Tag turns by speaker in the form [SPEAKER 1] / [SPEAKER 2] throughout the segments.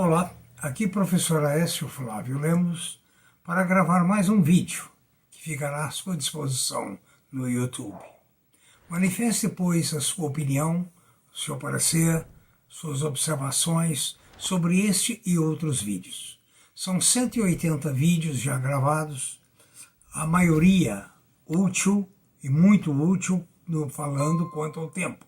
[SPEAKER 1] Olá, aqui professor Aécio Flávio Lemos para gravar mais um vídeo que ficará à sua disposição no YouTube. Manifeste, pois, a sua opinião, seu parecer, suas observações sobre este e outros vídeos. São 180 vídeos já gravados, a maioria útil e muito útil falando quanto ao tempo.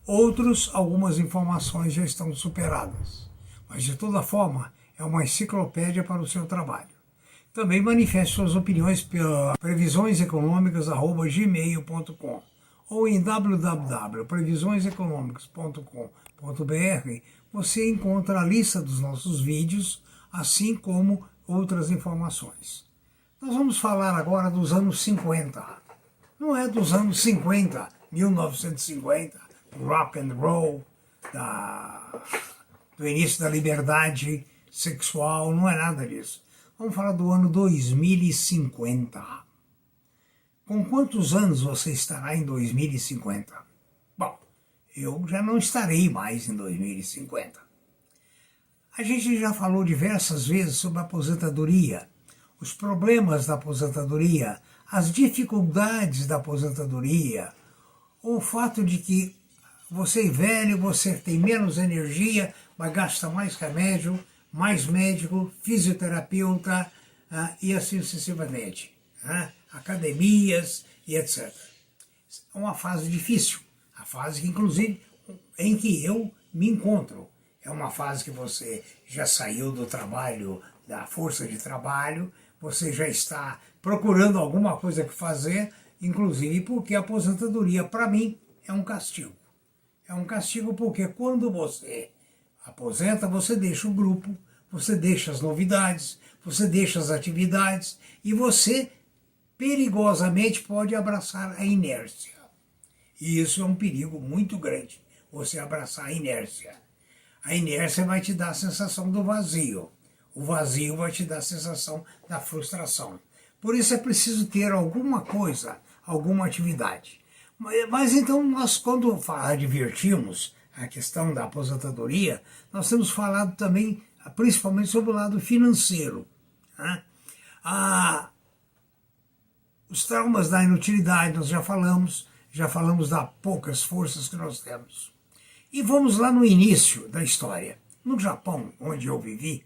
[SPEAKER 1] Outros, algumas informações já estão superadas. Mas, de toda forma, é uma enciclopédia para o seu trabalho. Também manifeste suas opiniões pela previsioneseconômicas@gmail.com ou em www.previsioneseconomicas.com.br você encontra a lista dos nossos vídeos, assim como outras informações. Nós vamos falar agora dos anos 50. Não é dos anos 50, 1950, rock and roll, do início da liberdade sexual, não é nada disso. Vamos falar do ano 2050. Com quantos anos você estará em 2050? Bom, eu já não estarei mais em 2050. A gente já falou diversas vezes sobre a aposentadoria, os problemas da aposentadoria, as dificuldades da aposentadoria, o fato de que você é velho, você tem menos energia, mas gasta mais remédio, mais médico, fisioterapeuta e assim sucessivamente. Academias e etc. É uma fase difícil, a fase que, inclusive, em que eu me encontro. É uma fase que você já saiu do trabalho, da força de trabalho, você já está procurando alguma coisa que fazer, inclusive porque a aposentadoria, para mim, é um castigo. É um castigo porque quando você aposenta, você deixa o grupo, você deixa as novidades, você deixa as atividades e você perigosamente pode abraçar a inércia. E isso é um perigo muito grande, você abraçar a inércia. A inércia vai te dar a sensação do vazio. O vazio vai te dar a sensação da frustração. Por isso é preciso ter alguma coisa, alguma atividade. Mas então nós, quando advertimos a questão da aposentadoria, nós temos falado também, principalmente sobre o lado financeiro. Os traumas da inutilidade, nós já falamos das poucas forças que nós temos. E vamos lá no início da história. No Japão, onde eu vivi,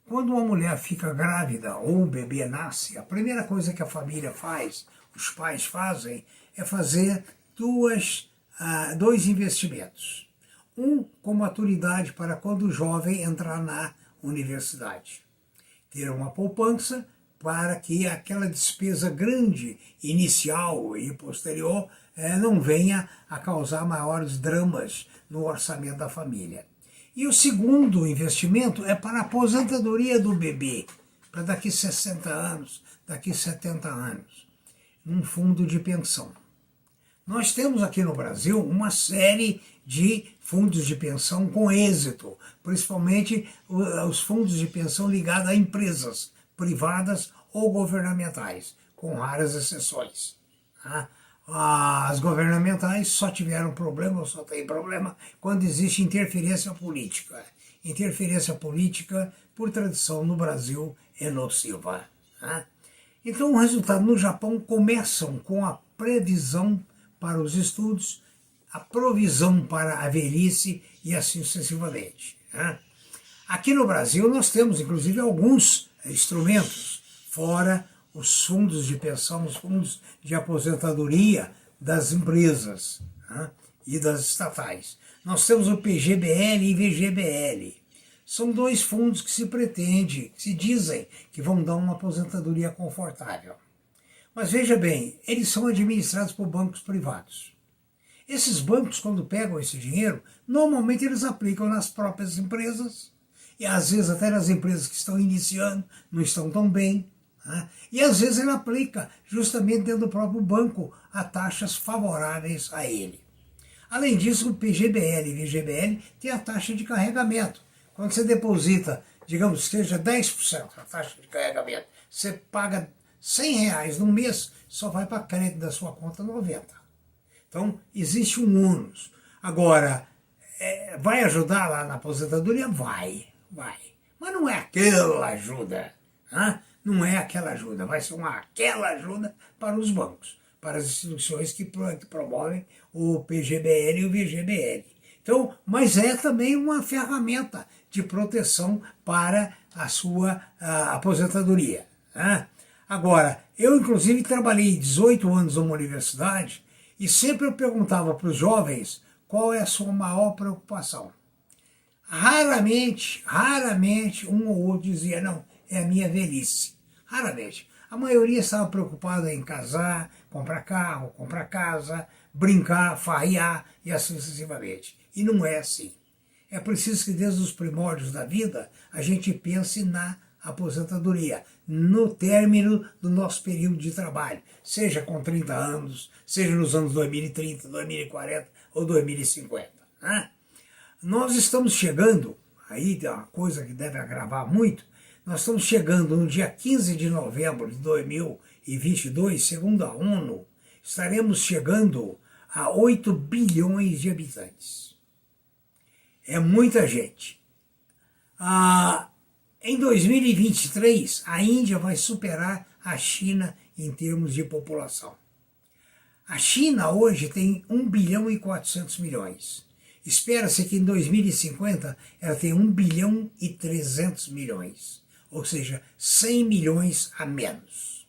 [SPEAKER 1] quando uma mulher fica grávida ou o bebê nasce, a primeira coisa que a família faz, os pais fazem, é fazer dois investimentos. Um com maturidade para quando o jovem entrar na universidade. Ter uma poupança para que aquela despesa grande, inicial e posterior, não venha a causar maiores dramas no orçamento da família. E o segundo investimento é para a aposentadoria do bebê, para daqui 60 anos, daqui 70 anos, num fundo de pensão. Nós temos aqui no Brasil uma série de fundos de pensão com êxito, principalmente os fundos de pensão ligados a empresas privadas ou governamentais, com raras exceções. As governamentais só tiveram problema, ou só tem problema, quando existe interferência política. Interferência política, por tradição no Brasil, é nociva. Então, o resultado no Japão começam com a previsão para os estudos, a provisão para a velhice e assim sucessivamente. Aqui no Brasil nós temos, inclusive, alguns instrumentos, fora os fundos de pensão, os fundos de aposentadoria das empresas e das estatais. Nós temos o PGBL e VGBL. São dois fundos que se pretende, que se dizem que vão dar uma aposentadoria confortável. Mas veja bem, eles são administrados por bancos privados. Esses bancos, quando pegam esse dinheiro, normalmente eles aplicam nas próprias empresas, e às vezes até nas empresas que estão iniciando, não estão tão bem. E às vezes ele aplica justamente dentro do próprio banco a taxas favoráveis a ele. Além disso, o PGBL e VGBL tem a taxa de carregamento. Quando você deposita, digamos que seja 10% a taxa de carregamento, você paga R$100 no mês, só vai para crédito da sua conta 90. Então, existe um ônus. Agora, Vai ajudar lá na aposentadoria? Vai. Mas não é aquela ajuda. Né? Não é aquela ajuda. Vai ser aquela ajuda para os bancos, para as instituições que promovem o PGBL e o VGBL. Então, mas é também uma ferramenta de proteção para a sua aposentadoria. Né? Agora, eu inclusive trabalhei 18 anos numa universidade e sempre eu perguntava para os jovens qual é a sua maior preocupação. Raramente um ou outro dizia, não, é a minha velhice. Raramente. A maioria estava preocupada em casar, comprar carro, comprar casa, brincar, farrear e assim sucessivamente. E não é assim. É preciso que desde os primórdios da vida a gente pense na aposentadoria, no término do nosso período de trabalho, seja com 30 anos, seja nos anos 2030, 2040 ou 2050. Né? Nós estamos chegando, aí é uma coisa que deve agravar muito, nós estamos chegando no dia 15 de novembro de 2022, segundo a ONU, estaremos chegando a 8 bilhões de habitantes. É muita gente. Em 2023, a Índia vai superar a China em termos de população. A China hoje tem 1 bilhão e 400 milhões. Espera-se que em 2050 ela tenha 1 bilhão e 300 milhões, ou seja, 100 milhões a menos.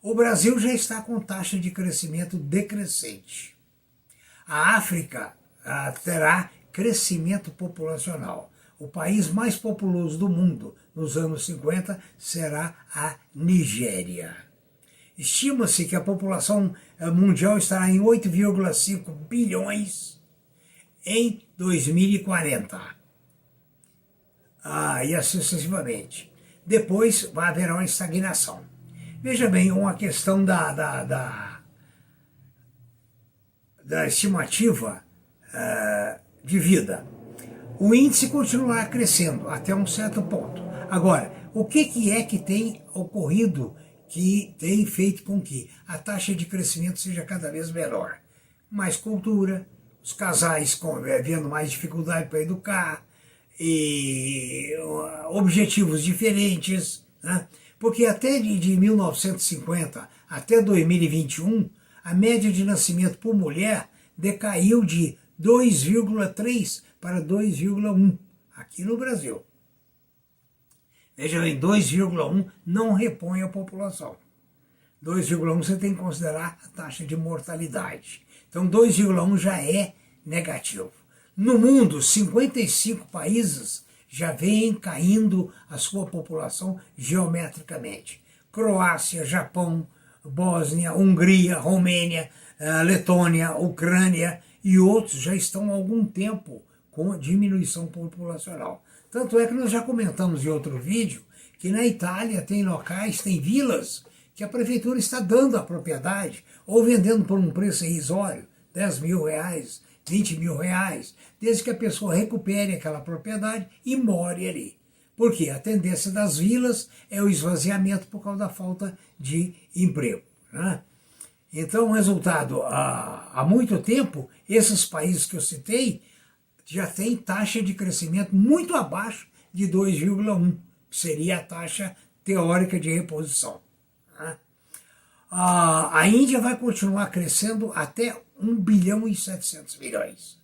[SPEAKER 1] O Brasil já está com taxa de crescimento decrescente. A África terá crescimento populacional. O país mais populoso do mundo nos anos 50 será a Nigéria. Estima-se que a população mundial estará em 8,5 bilhões em 2040. E assim sucessivamente. Depois vai haver uma estagnação. Veja bem, uma questão da estimativa de vida. O índice continuará crescendo até um certo ponto. Agora, o que é que tem ocorrido que tem feito com que a taxa de crescimento seja cada vez menor? Mais cultura, os casais vendo mais dificuldade para educar, e objetivos diferentes, né? Porque até de 1950 até 2021, a média de nascimento por mulher decaiu de 2,3 para 2,1 aqui no Brasil. Veja bem, 2,1 não repõe a população. 2,1 você tem que considerar a taxa de mortalidade. Então 2,1 já é negativo. No mundo, 55 países já vêm caindo a sua população geometricamente. Croácia, Japão, Bósnia, Hungria, Romênia, Letônia, Ucrânia e outros já estão há algum tempo com diminuição populacional. Tanto é que nós já comentamos em outro vídeo que na Itália tem locais, tem vilas que a prefeitura está dando a propriedade ou vendendo por um preço irrisório, 10 mil reais, 20 mil reais, desde que a pessoa recupere aquela propriedade e more ali. Porque a tendência das vilas é o esvaziamento por causa da falta de emprego. Né? Então, resultado, há muito tempo, esses países que eu citei já têm taxa de crescimento muito abaixo de 2,1, que seria a taxa teórica de reposição. Né? A Índia vai continuar crescendo até 1 bilhão e 700 milhões.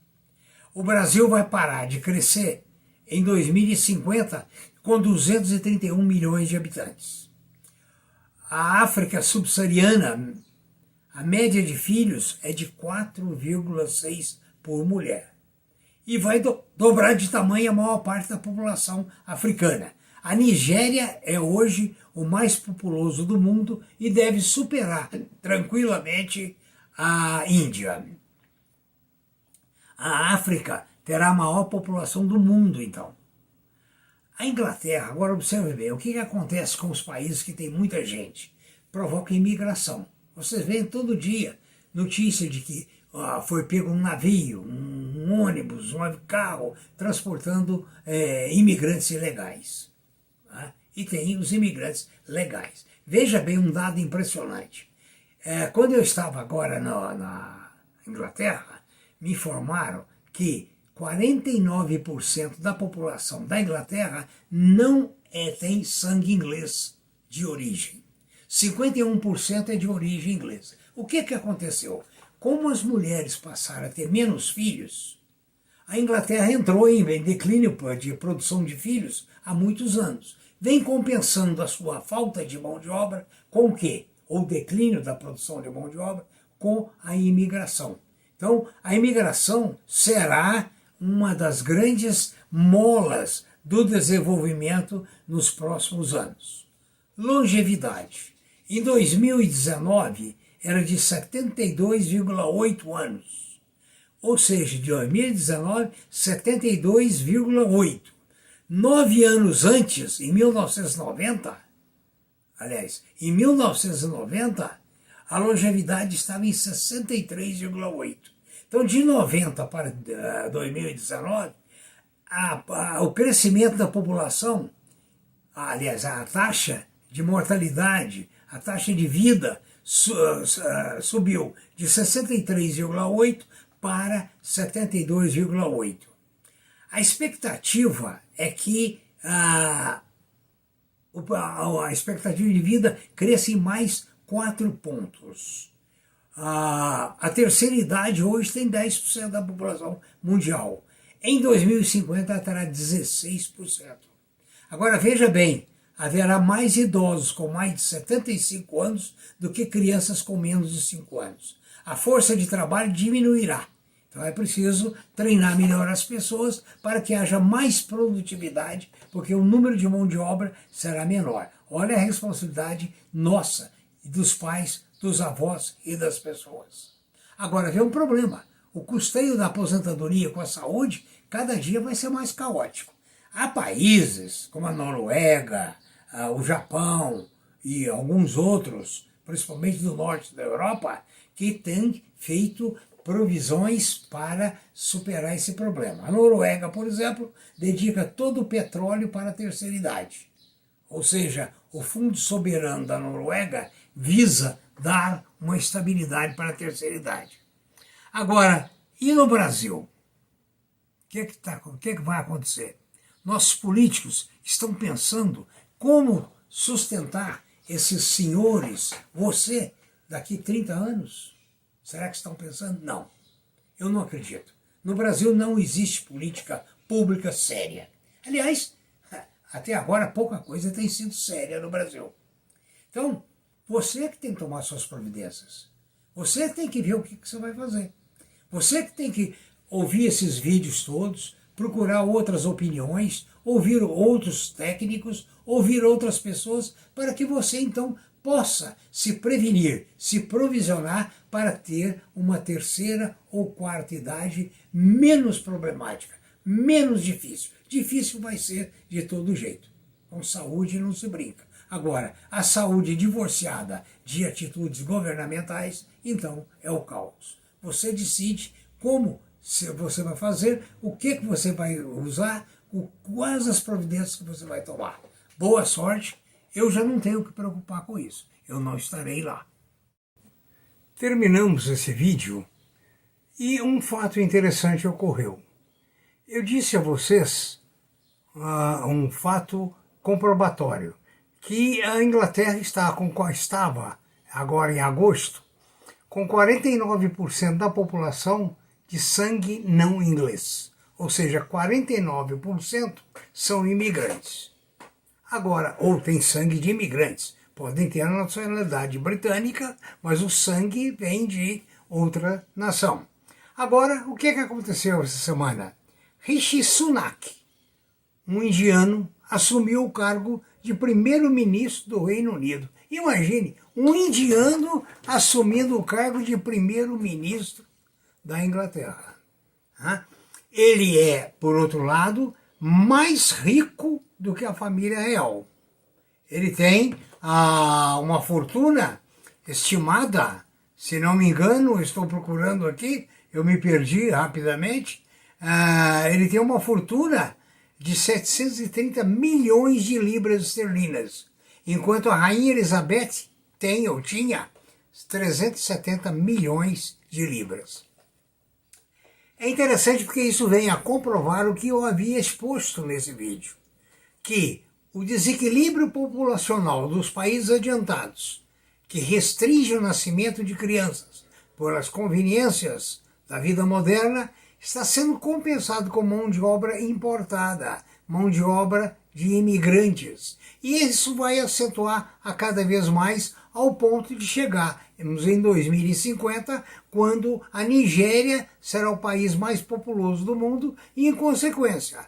[SPEAKER 1] O Brasil vai parar de crescer em 2050 com 231 milhões de habitantes. A África subsaariana, a média de filhos é de 4,6 por mulher. E vai dobrar de tamanho a maior parte da população africana. A Nigéria é hoje o mais populoso do mundo e deve superar tranquilamente a Índia. A África terá a maior população do mundo, então. A Inglaterra, agora observe bem, o que acontece com os países que têm muita gente? Provoca imigração. Vocês veem todo dia notícia de que foi pego um navio, um ônibus, um carro, transportando imigrantes ilegais. Tá? E tem os imigrantes legais. Veja bem um dado impressionante. Quando eu estava agora na Inglaterra, me informaram que 49% da população da Inglaterra não tem sangue inglês de origem. 51% é de origem inglesa. O que aconteceu? Como as mulheres passaram a ter menos filhos, a Inglaterra entrou em declínio de produção de filhos há muitos anos. Vem compensando a sua falta de mão de obra com o quê? O declínio da produção de mão de obra com a imigração. Então, a imigração será uma das grandes molas do desenvolvimento nos próximos anos. Longevidade. Em 2019, era de 72,8 anos. Ou seja, de 2019, 72,8. 9 anos antes, em 1990, em 1990, a longevidade estava em 63,8. Então, de 90 para 2019, o crescimento da população, a taxa de mortalidade, a taxa de vida subiu de 63,8 para 72,8. A expectativa é que a expectativa de vida cresça em mais 4 pontos. A terceira idade hoje tem 10% da população mundial. Em 2050 terá 16%. Agora veja bem, haverá mais idosos com mais de 75 anos do que crianças com menos de 5 anos. A força de trabalho diminuirá. Então é preciso treinar melhor as pessoas para que haja mais produtividade, porque o número de mão de obra será menor. Olha a responsabilidade nossa, dos pais, dos avós e das pessoas. Agora vem um problema. O custeio da aposentadoria com a saúde cada dia vai ser mais caótico. Há países como a Noruega, o Japão e alguns outros, principalmente do norte da Europa, que têm feito provisões para superar esse problema. A Noruega, por exemplo, dedica todo o petróleo para a terceira idade. Ou seja, o Fundo Soberano da Noruega visa dar uma estabilidade para a terceira idade. Agora, e no Brasil? O que vai acontecer? Nossos políticos estão pensando como sustentar esses senhores, você, daqui 30 anos? Será que estão pensando? Não, eu não acredito. No Brasil não existe política pública séria. Aliás, até agora pouca coisa tem sido séria no Brasil. Então, você que tem que tomar suas providências. Você tem que ver o que você vai fazer. Você que tem que ouvir esses vídeos todos, procurar outras opiniões, ouvir outros técnicos, ouvir outras pessoas, para que você então possa se prevenir, se provisionar para ter uma terceira ou quarta idade menos problemática, menos difícil. Difícil vai ser de todo jeito. Com saúde não se brinca. Agora, a saúde divorciada de atitudes governamentais, então é o caos. Você decide como você vai fazer, o que você vai usar, quais as providências que você vai tomar. Boa sorte, eu já não tenho que preocupar com isso, eu não estarei lá. Terminamos esse vídeo e um fato interessante ocorreu. Eu disse a vocês um fato comprobatório, que a Inglaterra estava, agora em agosto, com 49% da população de sangue não inglês. Ou seja, 49% são imigrantes. Agora, ou tem sangue de imigrantes. Podem ter a nacionalidade britânica, mas o sangue vem de outra nação. Agora, o que aconteceu essa semana? Rishi Sunak, um indiano, assumiu o cargo de primeiro-ministro do Reino Unido. Imagine, um indiano assumindo o cargo de primeiro-ministro da Inglaterra. Ele é, por outro lado, mais rico do que a família real. Ele tem uma fortuna estimada, se não me engano, estou procurando aqui, eu me perdi rapidamente, ele tem uma fortuna de 730 milhões de libras esterlinas, enquanto a rainha Elizabeth tem ou tinha 370 milhões de libras. É interessante porque isso vem a comprovar o que eu havia exposto nesse vídeo, que o desequilíbrio populacional dos países adiantados, que restringe o nascimento de crianças pelas conveniências da vida moderna, está sendo compensado com mão de obra importada, mão de obra de imigrantes. E isso vai acentuar a cada vez mais ao ponto de chegarmos em 2050, quando a Nigéria será o país mais populoso do mundo e, em consequência,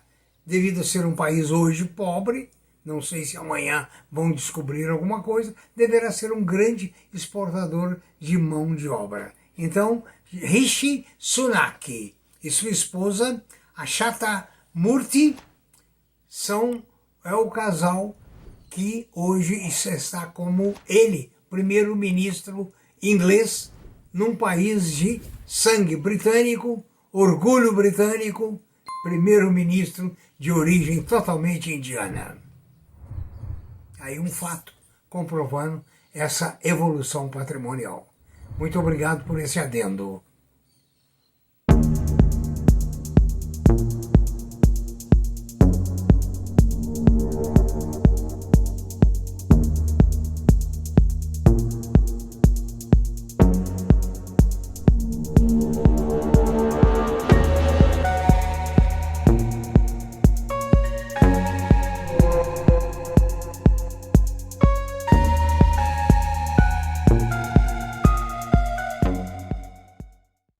[SPEAKER 1] devido a ser um país hoje pobre, não sei se amanhã vão descobrir alguma coisa, deverá ser um grande exportador de mão de obra. Então, Rishi Sunak e sua esposa, Ashata Murthy, é o casal que hoje está como ele, primeiro-ministro inglês, num país de sangue britânico, orgulho britânico, primeiro-ministro de origem totalmente indiana. Aí um fato comprovando essa evolução patrimonial. Muito obrigado por esse adendo.